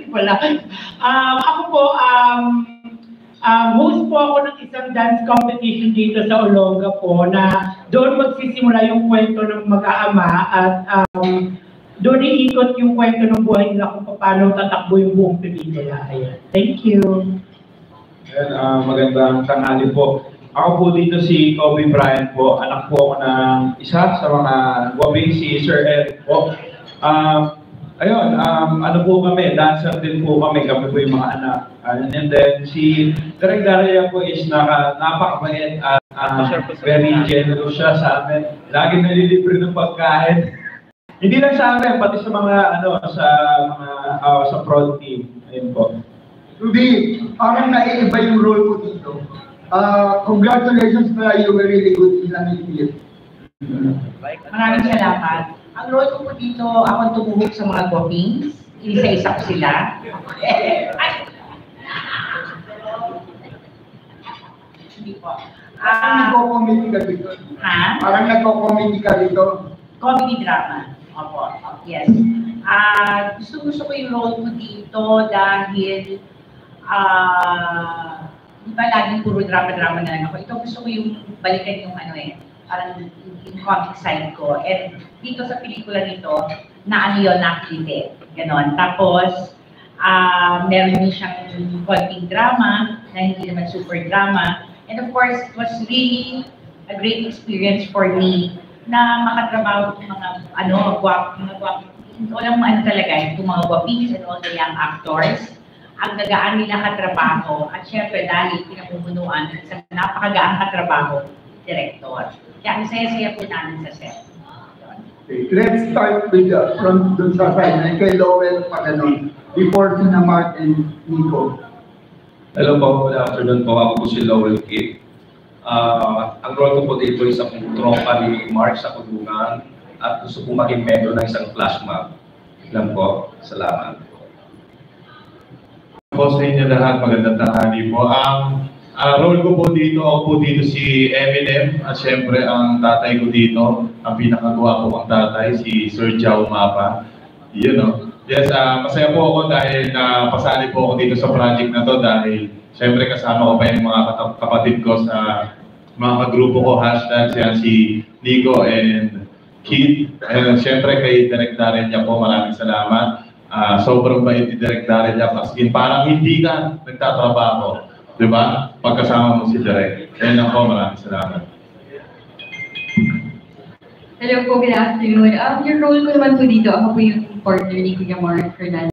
Wala. Ako po, host po ako ng isang dance competition dito sa Olonga po na doon magsisimula yung kwento ng mag-aama at doon iikot yung kwento ng buhay nila kung paano tatakbo yung buong pelikula. Ayan. Thank you. Ayan, magandang tanghali po. Ako po dito si Kobe Bryant po. Anak po ako ng isa sa mga gwaping si Sir Eric po. Ayun, ano po kami, dancer din po kami po yung mga anak. And then si Direk Daria po is napakabait at very generous siya sa amin. Lagi nalilibre ng pagkain. Hindi lang sa amin, pati sa mga sa prod team. Ayun po. Ruby, parang naiiba yung role mo dito. Congratulations na you were really good in Anipir. Maraming salamat. Ang role ko po dito, ako tumuhog sa mga gwapings. Isa-isa ko sila. Hindi po. Nagko-comedy ka dito. Ha? Parang nagko-comedy ka dito. Comedy drama. Opo. Yes. Gusto ko yung role ko dito dahil di ba laging puro drama-drama na lang ako. Ito gusto ko yung balikan yung parang yung comic side ko. And dito sa pelikula nito, na-activate. Ganon. Tapos, meron din siyang konting drama, na hindi naman super drama. And of course, it was really a great experience for me na makatrabaho ng mga walang talaga, yung mga gwapings and all the young actors. Ang nagaan nila katrabaho at syempre dahil pinamumunuan ng isang napakagaang katrabaho, director. Kaya ang saya-saya po namin sa set. Okay, let's start with from dun sa side, kay Lowell pa ganun, before sina Mark and Nico. Hello po, good afternoon po. Ako po si Lowell Kip. Ang role ko po dito ay isang tropa ni Mark sa kulungan at gusto po maging member ng isang flash mob. Lang po, salamat. Po sa inyo lahat, magandang tanghali po. Ang role ko po dito, ako po dito si Eminem at syempre ang tatay ko dito, ang pinakagawa po ang tatay, si Sir Jao Mapa. Yun o. Yes, masaya po ako dahil pasali po ako dito sa project na to dahil syempre kasama ko pa yung mga kapatid ko sa mga kagrupo ko, hashtag si Nico and Kid. And syempre kay Direk Darren niya po, maraming salamat. Sobrang bait ni Direk Darren niya, paskin parang hindi ka nagtatrabaho, di ba? Pagkasama mo si Direk. Kaya lang po, maraming salamat. Hello po, good afternoon. Yung role ko naman po dito, ako po yung partner ni Kuya Mark Fernandez.